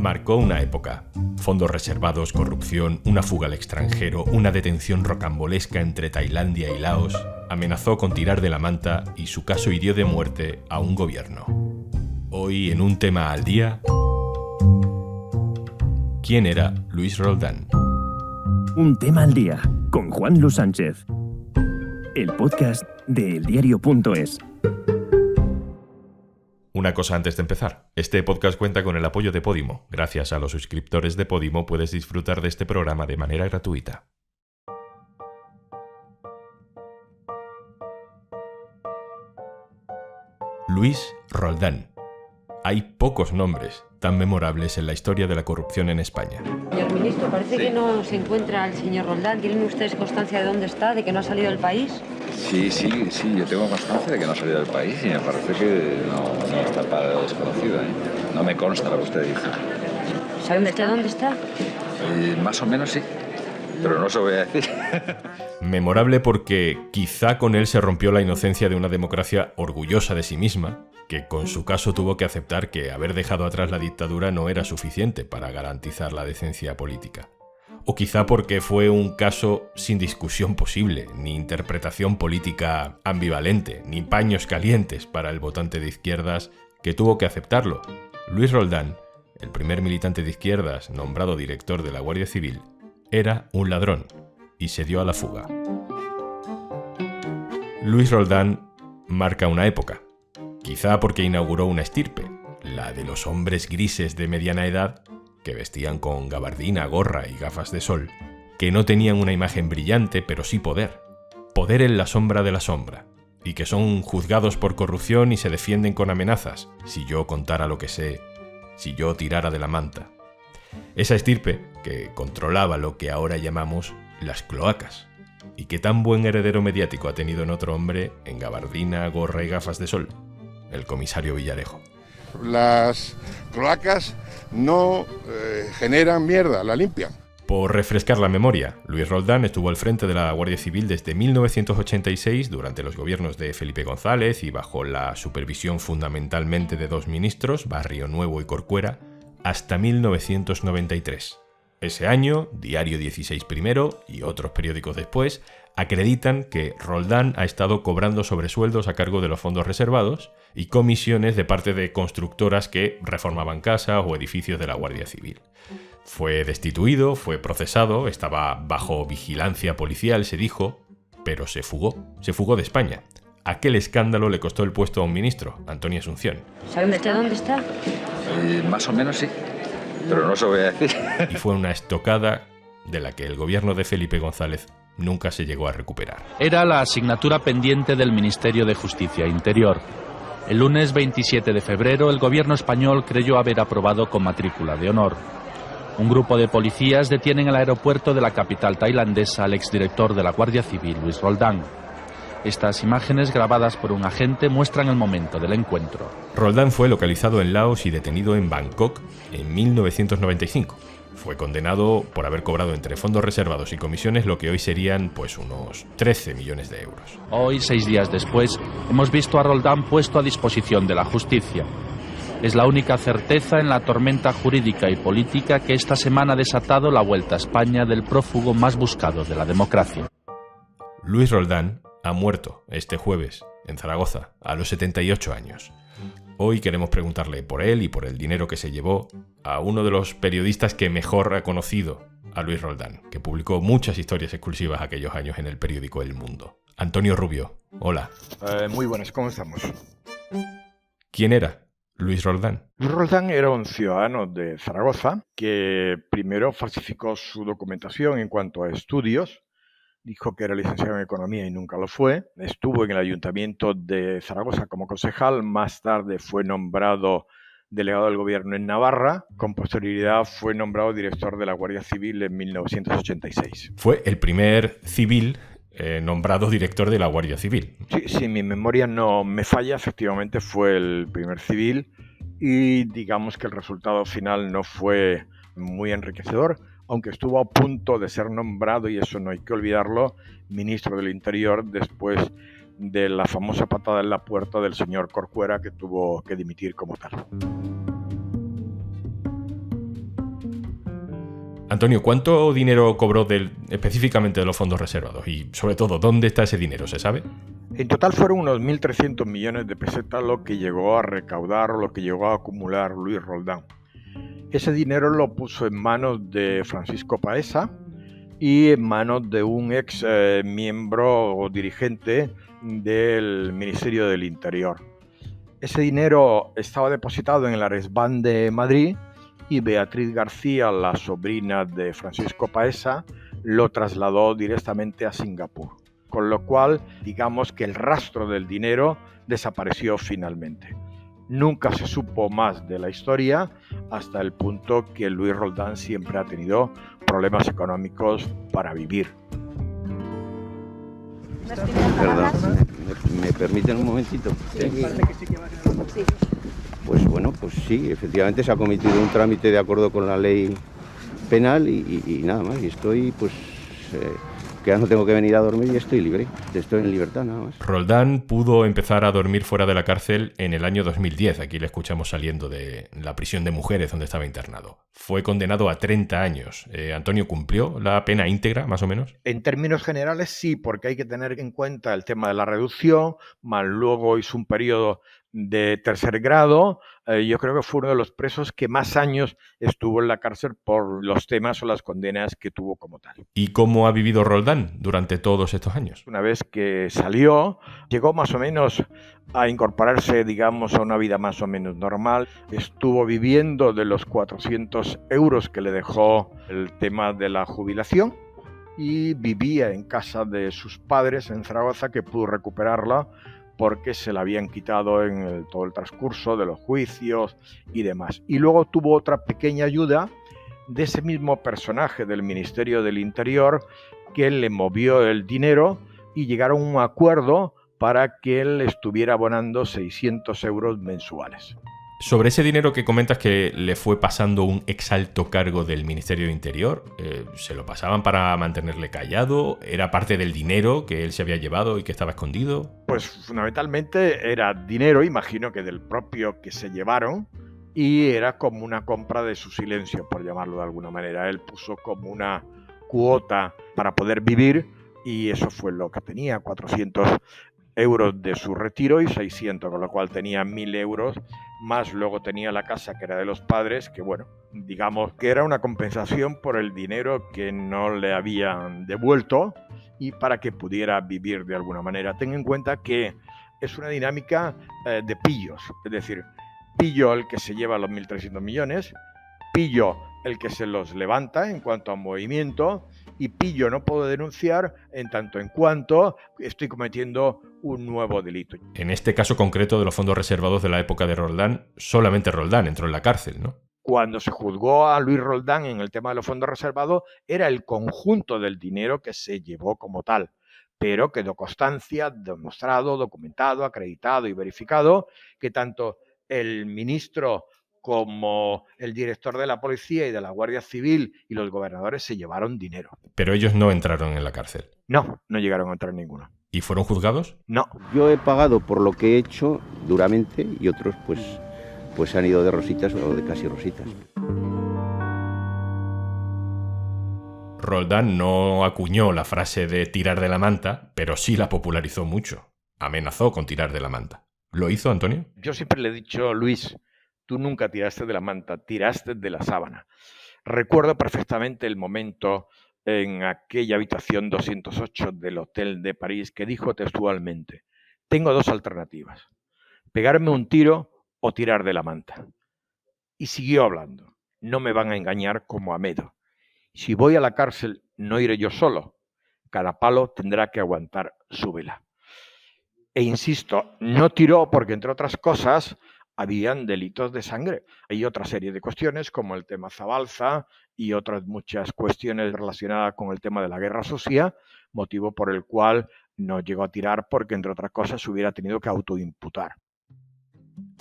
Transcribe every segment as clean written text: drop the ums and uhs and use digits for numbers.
marcó una época. Fondos reservados, corrupción, una fuga al extranjero, una detención rocambolesca entre Tailandia y Laos, amenazó con tirar de la manta y su caso hirió de muerte a un gobierno. Hoy, en un tema al día, ¿quién era Luis Roldán? Un tema al día, con Juan Luis Sánchez. El podcast de eldiario.es. Una cosa antes de empezar. Este podcast cuenta con el apoyo de Podimo. Gracias a los suscriptores de Podimo puedes disfrutar de este programa de manera gratuita. Luis Roldán. Hay pocos nombres tan memorables en la historia de la corrupción en España. Señor ministro, parece que no se encuentra el señor Roldán. ¿Tienen ustedes constancia de dónde está, de que no ha salido del país? Sí, yo tengo constancia de que no ha salido del país y me parece que no está para desconocido, ¿eh? No me consta lo que usted dice. ¿Sabe usted dónde está? Más o menos sí, pero no se lo voy a decir. Memorable porque quizá con él se rompió la inocencia de una democracia orgullosa de sí misma, que con su caso tuvo que aceptar que haber dejado atrás la dictadura no era suficiente para garantizar la decencia política. O quizá porque fue un caso sin discusión posible, ni interpretación política ambivalente, ni paños calientes para el votante de izquierdas que tuvo que aceptarlo. Luis Roldán, el primer militante de izquierdas nombrado director de la Guardia Civil, era un ladrón y se dio a la fuga. Luis Roldán marca una época, quizá porque inauguró una estirpe, la de los hombres grises de mediana edad que vestían con gabardina, gorra y gafas de sol, que no tenían una imagen brillante, pero sí poder. Poder en la sombra de la sombra, y que son juzgados por corrupción y se defienden con amenazas. Si yo contara lo que sé, si yo tirara de la manta. Esa estirpe que controlaba lo que ahora llamamos las cloacas, y que tan buen heredero mediático ha tenido en otro hombre en gabardina, gorra y gafas de sol, el comisario Villarejo. Las cloacas no generan mierda, la limpian. Por refrescar la memoria, Luis Roldán estuvo al frente de la Guardia Civil desde 1986 durante los gobiernos de Felipe González y bajo la supervisión fundamentalmente de dos ministros, Barrio Nuevo y Corcuera, hasta 1993. Ese año, Diario 16 primero y otros periódicos después acreditan que Roldán ha estado cobrando sobresueldos a cargo de los fondos reservados y comisiones de parte de constructoras que reformaban casas o edificios de la Guardia Civil. Fue destituido, fue procesado, estaba bajo vigilancia policial, se dijo, pero se fugó de España. Aquel escándalo le costó el puesto a un ministro, Antonio Asunción. ¿Sabe usted dónde está? Más o menos sí, pero no se lo voy a decir. Y fue una estocada de la que el gobierno de Felipe González nunca se llegó a recuperar. Era la asignatura pendiente del Ministerio de Justicia e Interior. El lunes 27 de febrero, el gobierno español creyó haber aprobado con matrícula de honor. Un grupo de policías detienen en el aeropuerto de la capital tailandesa al exdirector de la Guardia Civil, Luis Roldán. Estas imágenes grabadas por un agente muestran el momento del encuentro. Roldán fue localizado en Laos y detenido en Bangkok en 1995. Fue condenado por haber cobrado entre fondos reservados y comisiones lo que hoy serían unos 13 millones de euros. Hoy, 6 días después, hemos visto a Roldán puesto a disposición de la justicia. Es la única certeza en la tormenta jurídica y política que esta semana ha desatado la vuelta a España del prófugo más buscado de la democracia. Luis Roldán ha muerto este jueves en Zaragoza a los 78 años. Hoy queremos preguntarle por él y por el dinero que se llevó a uno de los periodistas que mejor ha conocido a Luis Roldán, que publicó muchas historias exclusivas aquellos años en el periódico El Mundo. Antonio Rubio, hola. Muy buenas, ¿cómo estamos? ¿Quién era Luis Roldán? Luis Roldán era un ciudadano de Zaragoza que primero falsificó su documentación en cuanto a estudios. Dijo que era licenciado en Economía y nunca lo fue. Estuvo en el Ayuntamiento de Zaragoza como concejal. Más tarde fue nombrado delegado del gobierno en Navarra. Con posterioridad fue nombrado director de la Guardia Civil en 1986. Fue el primer civil nombrado director de la Guardia Civil. Sí, si mi memoria no me falla, efectivamente fue el primer civil y digamos que el resultado final no fue muy enriquecedor, aunque estuvo a punto de ser nombrado, y eso no hay que olvidarlo, ministro del Interior después de la famosa patada en la puerta del señor Corcuera, que tuvo que dimitir como tal. Antonio, ¿cuánto dinero cobró específicamente de los fondos reservados? Y sobre todo, ¿dónde está ese dinero? ¿Se sabe? En total fueron unos 1.300 millones de pesetas lo que llegó a recaudar o lo que llegó a acumular Luis Roldán. Ese dinero lo puso en manos de Francisco Paesa y en manos de un ex miembro o dirigente del Ministerio del Interior. Ese dinero estaba depositado en el Aresban de Madrid y Beatriz García, la sobrina de Francisco Paesa, lo trasladó directamente a Singapur. Con lo cual, digamos que el rastro del dinero desapareció finalmente. Nunca se supo más de la historia hasta el punto que Luis Roldán siempre ha tenido problemas económicos para vivir. Perdón, ¿me permiten un momentito? Sí. Pues bueno, pues sí, efectivamente se ha cometido un trámite de acuerdo con la ley penal y nada más. Y estoy, pues, que ya no tengo que venir a dormir y estoy libre, estoy en libertad nada más. Roldán pudo empezar a dormir fuera de la cárcel en el año 2010. Aquí le escuchamos saliendo de la prisión de mujeres donde estaba internado. Fue condenado a 30 años. Antonio, ¿cumplió la pena íntegra, más o menos? En términos generales sí, porque hay que tener en cuenta el tema de la reducción, más luego hizo un periodo de tercer grado. Yo creo que fue uno de los presos que más años estuvo en la cárcel por los temas o las condenas que tuvo como tal. ¿Y cómo ha vivido Roldán durante todos estos años? Una vez que salió, llegó más o menos a incorporarse, digamos, a una vida más o menos normal. Estuvo viviendo de los 400 euros que le dejó el tema de la jubilación y vivía en casa de sus padres en Zaragoza, que pudo recuperarla porque se la habían quitado en todo el transcurso de los juicios y demás. Y luego tuvo otra pequeña ayuda de ese mismo personaje del Ministerio del Interior que le movió el dinero y llegaron a un acuerdo para que él estuviera abonando 600 euros mensuales. Sobre ese dinero que comentas que le fue pasando un exalto cargo del Ministerio de Interior, ¿se lo pasaban para mantenerle callado? ¿Era parte del dinero que él se había llevado y que estaba escondido? Pues fundamentalmente era dinero, imagino que del propio que se llevaron, y era como una compra de su silencio, por llamarlo de alguna manera. Él puso como una cuota para poder vivir y eso fue lo que tenía, 400 euros de su retiro y 600, con lo cual tenía 1.000 euros, más luego tenía la casa que era de los padres, que bueno, digamos que era una compensación por el dinero que no le habían devuelto y para que pudiera vivir de alguna manera. Ten en cuenta que es una dinámica de pillos, es decir, pillo el que se lleva los 1.300 millones, pillo el que se los levanta en cuanto a movimiento y pillo no puedo denunciar en tanto en cuanto estoy cometiendo un nuevo delito. En este caso concreto de los fondos reservados de la época de Roldán, solamente Roldán entró en la cárcel, ¿no? Cuando se juzgó a Luis Roldán en el tema de los fondos reservados, era el conjunto del dinero que se llevó como tal, pero quedó constancia, demostrado, documentado, acreditado y verificado que tanto el ministro como el director de la policía y de la Guardia Civil y los gobernadores se llevaron dinero. Pero ellos no entraron en la cárcel. No, no llegaron a entrar ninguno. ¿Y fueron juzgados? No. Yo he pagado por lo que he hecho duramente y otros pues han ido de rositas o de casi rositas. Roldán no acuñó la frase de tirar de la manta, pero sí la popularizó mucho. Amenazó con tirar de la manta. ¿Lo hizo, Antonio? Yo siempre le he dicho, Luis, tú nunca tiraste de la manta, tiraste de la sábana. Recuerdo perfectamente el momento en aquella habitación 208 del Hotel de París que dijo textualmente: tengo dos alternativas, pegarme un tiro o tirar de la manta. Y siguió hablando: no me van a engañar como a Medo. Si voy a la cárcel no iré yo solo, cada palo tendrá que aguantar su vela. E insisto, no tiró porque, entre otras cosas, habían delitos de sangre. Hay otra serie de cuestiones como el tema Zabalza y otras muchas cuestiones relacionadas con el tema de la guerra sucia, motivo por el cual no llegó a tirar porque, entre otras cosas, se hubiera tenido que autoimputar.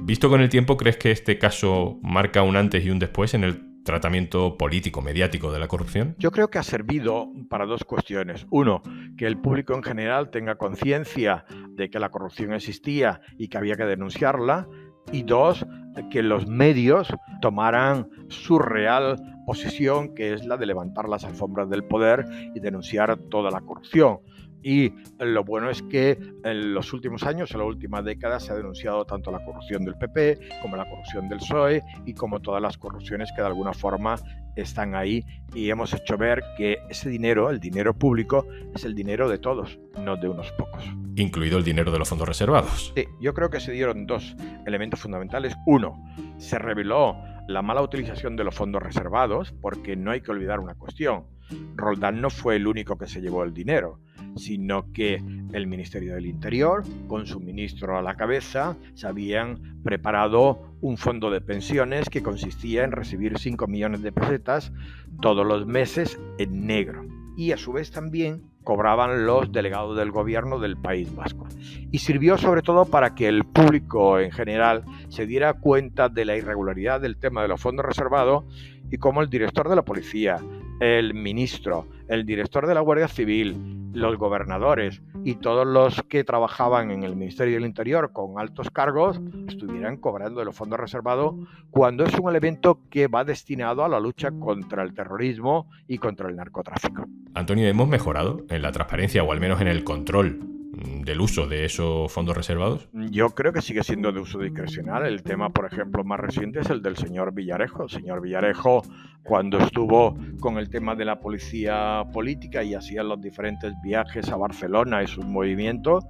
Visto con el tiempo, ¿crees que este caso marca un antes y un después en el tratamiento político, mediático de la corrupción? Yo creo que ha servido para dos cuestiones. Uno, que el público en general tenga conciencia de que la corrupción existía y que había que denunciarla. Y dos, que los medios tomaran su real posición, que es la de levantar las alfombras del poder y denunciar toda la corrupción. Y lo bueno es que en los últimos años, en la última década, se ha denunciado tanto la corrupción del PP como la corrupción del PSOE y como todas las corrupciones que de alguna forma están ahí, y hemos hecho ver que ese dinero, el dinero público, es el dinero de todos, no de unos pocos. Incluido el dinero de los fondos reservados. Sí, yo creo que se dieron dos elementos fundamentales. Uno, se reveló la mala utilización de los fondos reservados, porque no hay que olvidar una cuestión. Roldán no fue el único que se llevó el dinero, sino que el Ministerio del Interior, con su ministro a la cabeza, se habían preparado un fondo de pensiones que consistía en recibir 5 millones de pesetas todos los meses en negro. Y a su vez también cobraban los delegados del gobierno del País Vasco. Y sirvió sobre todo para que el público en general se diera cuenta de la irregularidad del tema de los fondos reservados, y cómo el director de la policía, el ministro, el director de la Guardia Civil, los gobernadores y todos los que trabajaban en el Ministerio del Interior con altos cargos estuvieran cobrando de los fondos reservados, cuando es un elemento que va destinado a la lucha contra el terrorismo y contra el narcotráfico. Antonio, ¿hemos mejorado en la transparencia o al menos en el control del uso de esos fondos reservados? Yo creo que sigue siendo de uso discrecional. El tema, por ejemplo, más reciente es el del señor Villarejo. El señor Villarejo, cuando estuvo con el tema de la policía política y hacía los diferentes viajes a Barcelona y sus movimientos,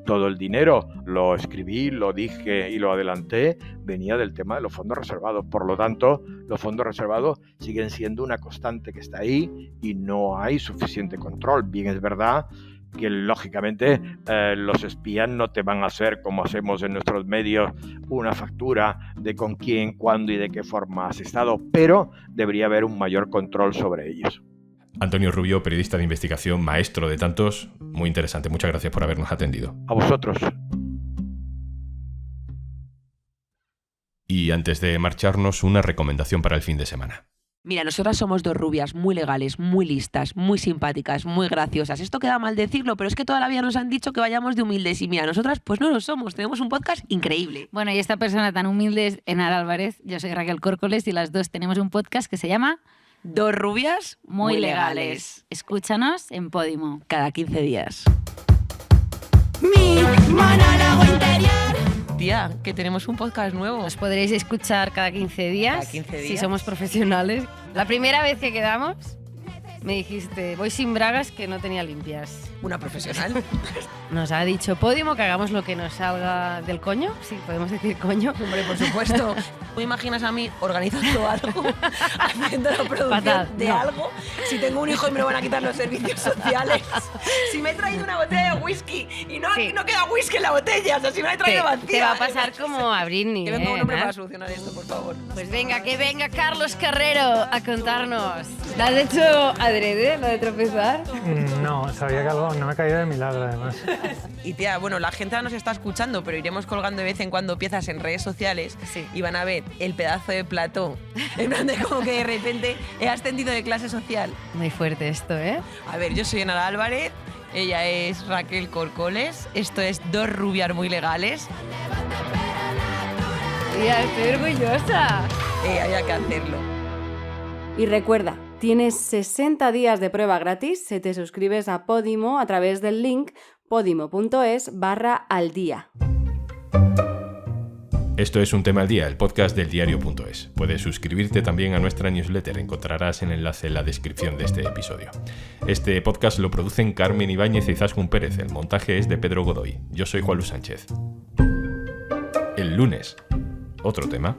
todo el dinero, lo escribí, lo dije y lo adelanté, venía del tema de los fondos reservados. Por lo tanto, los fondos reservados siguen siendo una constante que está ahí y no hay suficiente control. Bien, es verdad que lógicamente los espías no te van a hacer, como hacemos en nuestros medios, una factura de con quién, cuándo y de qué forma has estado, pero debería haber un mayor control sobre ellos. Antonio Rubio, periodista de investigación, maestro de tantos, muy interesante. Muchas gracias por habernos atendido. A vosotros. Y antes de marcharnos, una recomendación para el fin de semana. Mira, nosotras somos dos rubias muy legales, muy listas, muy simpáticas, muy graciosas. Esto queda mal decirlo, pero es que toda la vida nos han dicho que vayamos de humildes. Y mira, nosotras pues no lo somos. Tenemos un podcast increíble. Bueno, y esta persona tan humilde es Enara Álvarez. Yo soy Raquel Córcoles y las dos tenemos un podcast que se llama Dos rubias muy legales. Escúchanos en Podimo. Cada 15 días. Mi monólogo interior. Tía, que tenemos un podcast nuevo. Os podréis escuchar cada 15 días. Cada 15 días. Si somos profesionales. La primera vez que quedamos, me dijiste, voy sin bragas que no tenía limpias. Una profesional. Nos ha dicho Podimo que hagamos lo que nos salga del coño. Sí, podemos decir coño. Hombre, por supuesto. ¿Tú imaginas a mí organizando algo, haciendo la producción de algo? Si tengo un hijo y me lo van a quitar los servicios sociales. Si me he traído una botella de whisky y no queda whisky en la botella, o sea, si me la he traído vacía. Te va a pasar como a Britney. Que venga un hombre para solucionar esto, por favor. Pues venga, que venga Carlos Carrero a contarnos. ¿Lo has hecho adrede, lo de tropezar? No, sabía que algo no me ha caído de milagro, además. Y tía, bueno, la gente ahora nos está escuchando, pero iremos colgando de vez en cuando piezas en redes sociales y van a ver el pedazo de plató. En plan de como que de repente he ascendido de clase social. Muy fuerte esto, ¿eh? A ver, yo soy Enara Álvarez, ella es Raquel Córcoles, esto es Dos rubias muy legales. Tía, estoy orgullosa. Había que hacerlo. Y recuerda, tienes 60 días de prueba gratis si te suscribes a Podimo a través del link podimo.es/aldía. Esto es Un Tema al Día, el podcast del diario.es. Puedes suscribirte también a nuestra newsletter, encontrarás el enlace en la descripción de este episodio. Este podcast lo producen Carmen Ibáñez y Izaskun Pérez, el montaje es de Pedro Godoy. Yo soy Juan Luis Sánchez. El lunes, otro tema.